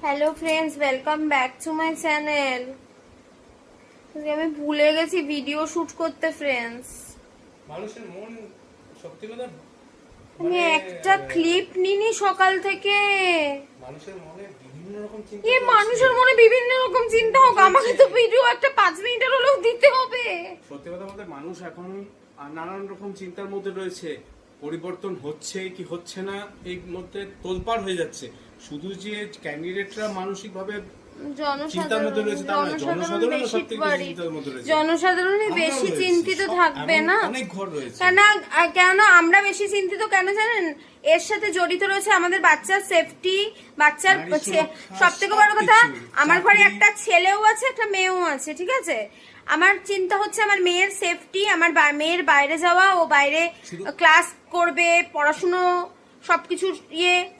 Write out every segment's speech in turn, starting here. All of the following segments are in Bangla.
Hello friends, welcome back to my channel. আমি ভুলে গেছি ভিডিও শুট করতে ফ্রেন্ডস। মানুষের মন সত্যি কথা আমি একটা ক্লিপ নিনি সকাল থেকে। মানুষের মনে বিভিন্ন রকম চিন্তা মানুষের মনে বিভিন্ন রকম চিন্তা হোক, আমাকে তো ভিডিও একটা 5 মিনিটের হলেও দিতে হবে। সত্যি কথা বলতে মানুষ এখন নানান রকম চিন্তার মধ্যে রয়েছে। পরিবর্তন হচ্ছে কি হচ্ছে না এই মধ্যে তোলপাড় হয়ে যাচ্ছে। শুধু যে ক্যান্ডিডেটরা মানসিক ভাবে জনসাধারণই বেশি চিন্তিত থাকবে না। কেন আমরা বেশি চিন্তিত কেন জানেন? এর সাথে জড়িত রয়েছে আমাদের বাচ্চার সেফটি, বাচ্চার সব থেকে বড় কথা আমার ঘরে একটা ছেলেও আছে একটা মেয়েও আছে, ঠিক আছে? আমার চিন্তা হচ্ছে আমার মেয়ের সেফটি, আমার মেয়ের বাইরে যাওয়া, ও বাইরে ক্লাস করবে, পড়াশুনো সবকিছু,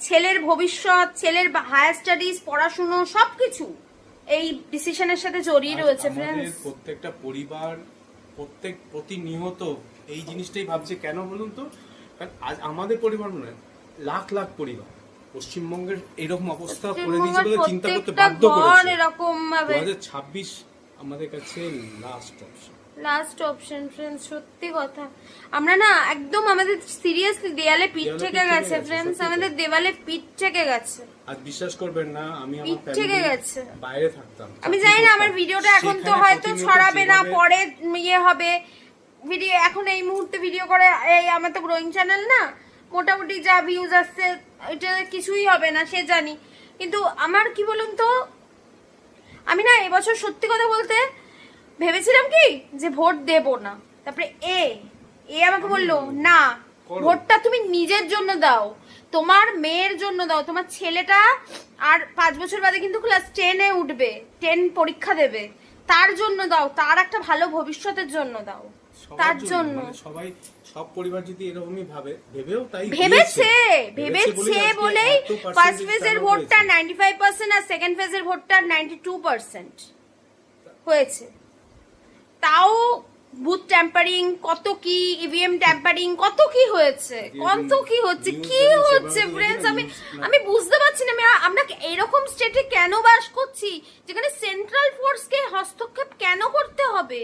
ছেলের ভবিষ্যৎ, ছেলের হায়ার স্টাডিজ, পড়াশুনো সবকিছু এই ডিসিশনের সাথে জড়িয়ে রয়েছে ফ্রেন্ডস। প্রত্যেকটা পরিবার প্রতিনিয়ত এই জিনিসটাই ভাবছে। কেন বলুন তো? কারণ আজ আমাদের পরিবার নয়, লাখ লাখ পরিবার পশ্চিমবঙ্গের এরকম অবস্থা করে দিয়েছে বলে চিন্তা করতে বাধ্য করেছে। এরকম ভাবে 2026 আমাদের কাছে লাস্ট অপশন ফ্রেন্ডস। সত্যি কথা, আমরা না একদম আমাদের সিরিয়াসলি দেয়ালে পিঠ থেকে গেছে ফ্রেন্ডস, আমাদের দেওয়ালে পিঠ থেকে গেছে। আজ বিশ্বাস করবেন না, আমি আমার বাইরে থাকতাম। আমি জানি না আমার ভিডিওটা এখন তো হয়তো ছড়াবে না, পরে হবে ভিডিও। এখন এই মুহূর্তে ভিডিও করে এই আমার তো গ্রোয়িং চ্যানেল না, মোটামুটি যা ভিউজ আসছে এটা কিছুই হবে না সে জানি। কিন্তু আমার কি বলুন তো, আমি না এবছর সত্যি কথা বলতে ভেবেছিলাম কি যে ভোট দেব না। তারপরে আমাকে বললো না, ভোটটা তুমি নিজের জন্য দাও, তোমার মেয়ের জন্য দাও, তোমার ছেলেটা আর 5 বছর বাদে কিন্তু ক্লাস 10-এ উঠবে, 10 পরীক্ষা দেবে, তার জন্য দাও, তার একটা ভালো ভবিষ্যতের জন্য দাও, তার জন্য। সবাই সব পরিবার যদি এরকমই ভেবেছে বলেই ফার্স্ট ফেজের ভোটটা 95% আর সেকেন্ড ফেজের ভোটটা 92% হয়েছে। তাও বুথ ট্যাম্পারিং কত কি, ইভিএম ট্যাম্পারিং কত কি হয়েছে, কি হচ্ছে ফ্রেন্ডস। আমি বুঝতে পারছি না আমরা এরকম স্টেটে কেন বাস করছি, যেখানে সেন্ট্রাল ফোর্সকে হস্তক্ষেপ কেন করতে হবে,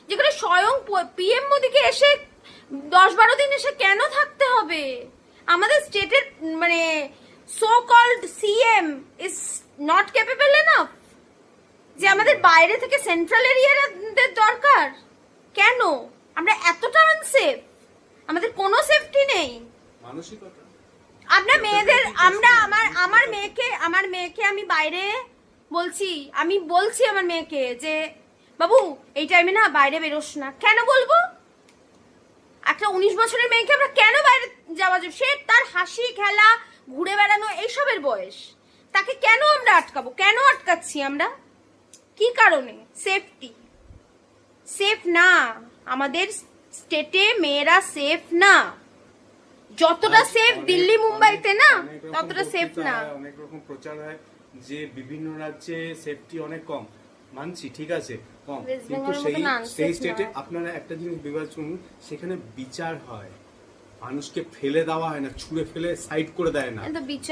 যেখানে স্বয়ং পিএম মোদিকে এসে 10-12 দিন এসে কেন থাকতে হবে। আমাদের স্টেটের মানে so called CM is not capable enough যে আমাদের বাইরে থেকে সেন্ট্রাল এরিয়াদের দরকার। কেন আমরা এতটা আনসেফ? আমাদের কোনো সেফটি নেই। মানসিকতা আমরা মেয়েদের আমার মেয়েকে আমি বাইরে বলছি আমার মেয়েকে যে বাবু এই টাইমে না বাইরে বেরোস না। কেন বলবো? একটা 19 বছরের মেয়েকে আমরা কেন বাইরে যাওয়া যাবে? সে তার হাসি খেলা ঘুরে বেড়ানো এইসবের বয়স, তাকে কেন আমরা আটকাবো? কেন আটকাচ্ছি আমরা? কি কারণে? সেফ না। আমাদের স্টেটে মেয়েরা সেফ না। যতটা সেফ দিল্লি মুম্বাইতে না, ততটা সেফ না। অনেক রকম প্রচার হয় যে বিভিন্ন রাজ্যে সেফটি অনেক কম, মানছি ঠিক আছে কম, কিন্তু সেই স্টেটে আপনারা একটা জিনিস বিবেচনা, সেখানে বিচার হয়, মানুষকে ফেলে দেওয়া হয় না, ছুঁড়ে ফেলে সাইড করে দেয় না।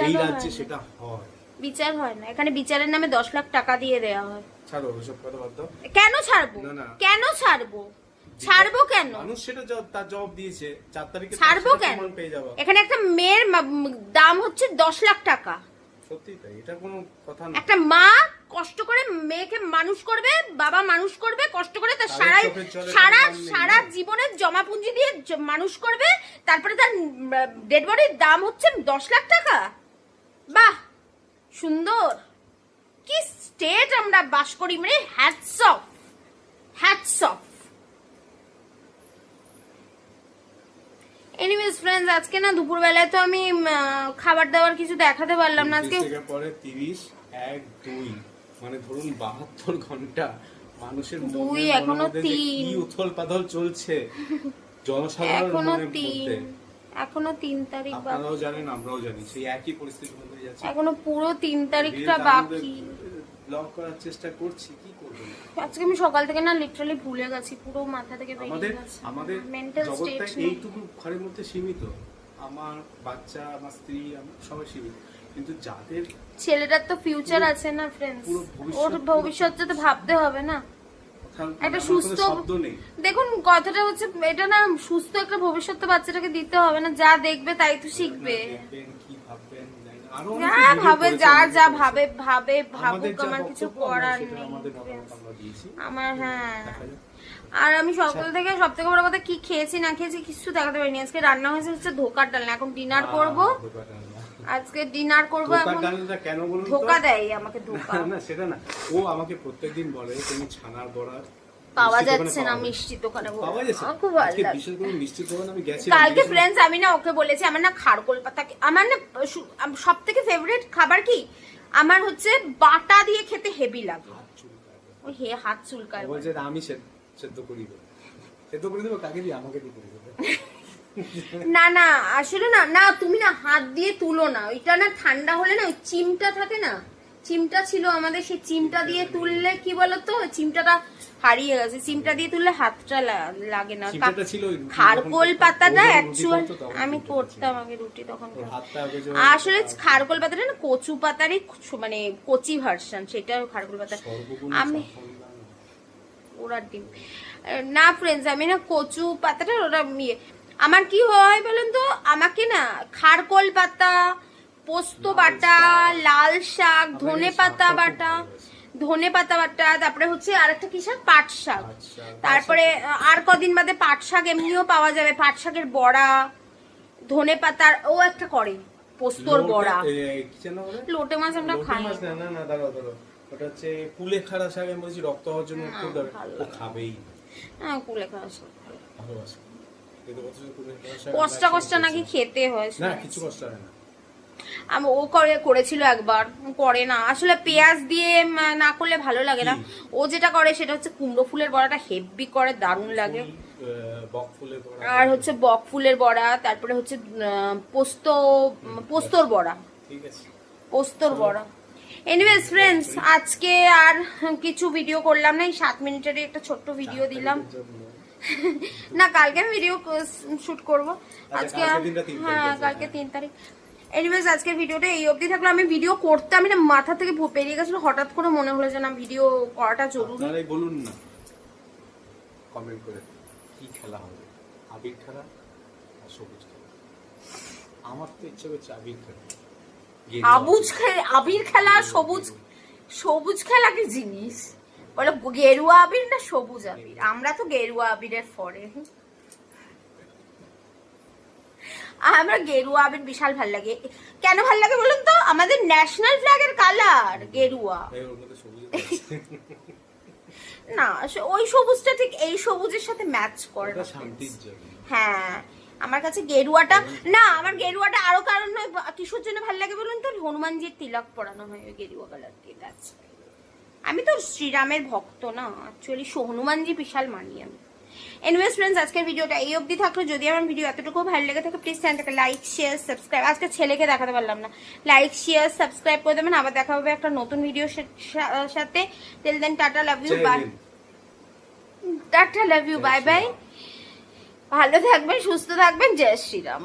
এই রাজ্যে সেটা হয়। বিচার হয় না, এখানে বিচারের নামে 10 লাখ টাকা দিয়ে দেওয়া হয়। ছাড়ো ওসব কথা বাদ দাও। কেন ছাড়বো? কেন ছাড়বো কেন? মানুষ সেটা তার জবাব দিয়েছে, 4 তারিখে ছাড়বো কেন? এখানে একটা মেয়ের দাম হচ্ছে 10 লাখ টাকা। সত্যি তাই, এটা কোনো কথা না। একটা মা কষ্ট করে মেয়েকে মানুষ করবে, বাবা মানুষ করবে কষ্ট করে, তার সারা জীবনের জমা পুঁজি দিয়ে মানুষ করবে, তারপরে তার ডেড বডির দাম হচ্ছে 10 লাখ টাকা। বাহ, সুন্দর। কি স্টেট আমরা বাস করি, মানে হ্যাটস অফ। এনিওয়েজ ফ্রেন্ডস, আজকে না দুপুরবেলায় তো আমি খাবার দাবার কিছু দেখাতে পারলাম না। আজকে পরে 30-1-2 মানে ধরুন 72 ঘন্টা মানুষের মনে এখনো 3 কি উথল পাথল চলছে জনসাধারণ মধ্যে। এখনো 3 তারিখ বাকি। আপনারাও জানেন, আমরাও জানি, সেই একই পরিস্থিতির মধ্যে যাচ্ছে। এখনো পুরো 3 তারিখটা বাকি। ব্লগ করার চেষ্টা করছি, কি করব। আজকে আমি সকাল থেকে না লিটারালি ভুলে গেছি, পুরো মাথা থেকে বেরিয়ে গেছে। আমাদের মেন্টাল স্টেট এইটুকু ঘরের মধ্যে সীমিত। আমার বাচ্চা, আমার স্ত্রী, সবাই সীমিত, কিন্তু যাদের ছেলেটার তো ফিউচার আছে না ফ্রেন্ডস, ওর ভবিষ্যৎটা তো ভাবতে হবে না। একটা সুস্থ, দেখুন কথাটা হচ্ছে এটা না, সুস্থ একটা ভবিষ্যৎ তো বাচ্চাটাকে দিতে হবে না, যা দেখবে তাই তো শিখবে। ভাবে যার যা ভাবে ভাবে ভাবুক, আমার কিছু করার নেই আমার। হ্যাঁ, আর আমি সকাল থেকে সব থেকে বড় কথা কি খেয়েছি না খেয়েছি কিছু দেখাতে পারিনি। আজকে রান্না হয়েছে হচ্ছে ধোকার ডালনা, এখন ডিনার করব, আজকে ডিনার করব। কেন বলুন, ধোকা দেয় আমাকে, ধোকা না সেটা না, ও আমাকে প্রত্যেকদিন বলে তুমি ছানার বড়া পাওয়া যাচ্ছে না মিষ্টি দোকানে, পাওয়া যাচ্ছে খুব ভালো লাগে। বিশেষ করে মিষ্টি দোকানে আমি গেছি কালকে ফ্রেন্ডস, আমি না ওকে বলেছি আমার না খারকোল পাতা, আমার না সবথেকে ফেভারিট খাবার কি, আমার হচ্ছে বাটা দিয়ে খেতে হেভি লাগে। ওই হাত চুলকায়, বলছে আমি সেদ্ধ করি দেবো, কাকে দিয়ে, আমাকে দিয়ে করে দেবো। না না আসলে না না, তুমি না হাত দিয়ে তুলো না, ওইটা না ঠান্ডা হলে না ওই চিমটা থাকে না, চিমটা ছিল আমাদের, সেই চিমটা দিয়ে তুললে কি বলতো, চিমটাটা হারিয়ে গেছে, চিমটা দিয়ে তুললে হাতটা লাগে না। খারকোল পাতাটা অ্যাকচুয়াল আমি করতাম আগে রুটি তখন, আসলে খারকোল পাতাটা না কচু পাতারই মানে কচি ভার্সন, সেটা খারকোল পাতা। আমি ওরা ডিম না ফ্রেন্ডস, আমি না কচু পাতাটা ওরা আমার কি হয় বলেন তো, আমাকে না খারকোল পাতা, পোস্ত বাটা, লাল শাক, ধনে পাতা বাটা, তারপরে হচ্ছে আরেকটা কি শাক, পাট শাক, তারপরে আর কদিন বাদে পাট শাক এমনিও পাওয়া যাবে, পাট শাকের বড়া, ধনে পাতার ও একটা করে পোস্তর বড়া। লোটে মাছ আমরা খাই না, দাঁড়াও ওটা হচ্ছে কুলেখাড়া শাক, আমি বলছি রক্ত হওয়ার জন্য খুব ও খাবেই। হ্যাঁ, কুলেখাড়া শাক ভালোবাসে, কষ্ট নাকি খেতে হয় না, কিছু কষ্ট হয় না। ও করেছিল একবার, করে না আসলে, পেঁয়াজ দিয়ে না করলে ভালো লাগে না। ও যেটা করে সেটা হচ্ছে কুমড়ো ফুলের বড়াটা হেভি করে, দারুণ লাগে। আর হচ্ছে বক ফুলের বড়া, তারপরে হচ্ছে পোস্তর বড়া, পোস্তর বড়া। এনিওয়েজ ফ্রেন্ডস, আজকে আর কিছু ভিডিও করলাম না, এই 7 মিনিটের একটা ছোট্ট ভিডিও দিলাম। না কালকে আমি ভিডিও শুট করবো, আজকে হ্যাঁ কালকে 3 তারিখ। এনিওয়েজ আজকের ভিডিওটা এই অবধি থাকলো। আমি ভিডিও করতে আমি না মাথা থেকে পেরিয়ে গেছিল, হঠাৎ করে মনে হলো যে না ভিডিও করাটা জরুরি। আপনারাই বলুন না কমেন্ট করে কি খেলা হবে, আবির খেলা আর সবুজ খেলা। আমার তো ইচ্ছে করছে আবির খেলা, আবির খেলা, সবুজ খেলা কি জিনিস বলো, গেরুয়া আবির না সবুজ আবির? আমরা তো গেরুয়া আবিরের ফরে, আমরা গেরুয়া আবির বিশাল ভাল লাগে। কেন ভাল লাগে বলুন তো, আমাদের ন্যাশনাল ফ্ল্যাগের কালার গেরুয়া। না ওই সবুজটা ঠিক এই সবুজের সাথে ম্যাচ করে না। হ্যাঁ আমার কাছে গেরুয়াটা না, আমার গেরুয়াটা আরো কারণ নয়, কিসের জন্য ভাল লাগে বলুন তো, হনুমানজির তিলক পরানো হয় ওই গেরুয়া কালার দিয়ে। আমি তো শ্রীরামের ভক্ত না, অ্যাকচুয়ালি হনুমানজি বিশাল মানি আমি। এনিওয়েজ ফ্রেন্ডস, আজকের ভিডিওটা এই অবধি থাকলো। যদি আমার ভিডিও এতটুকু ভালো লেগে থাকে প্লিজ চ্যানেলটাকে লাইক শেয়ার সাবস্ক্রাইব, আজকে ছেলেকে দেখাতে পারলাম না, লাইক শেয়ার সাবস্ক্রাইব করে দেবেন। আবার দেখা হবে একটা নতুন ভিডিওর সাথে। Till then tata, love you, bye. Tata, love you, bye bye. ভালো থাকবেন, সুস্থ থাকবেন, জয় শ্রীরাম।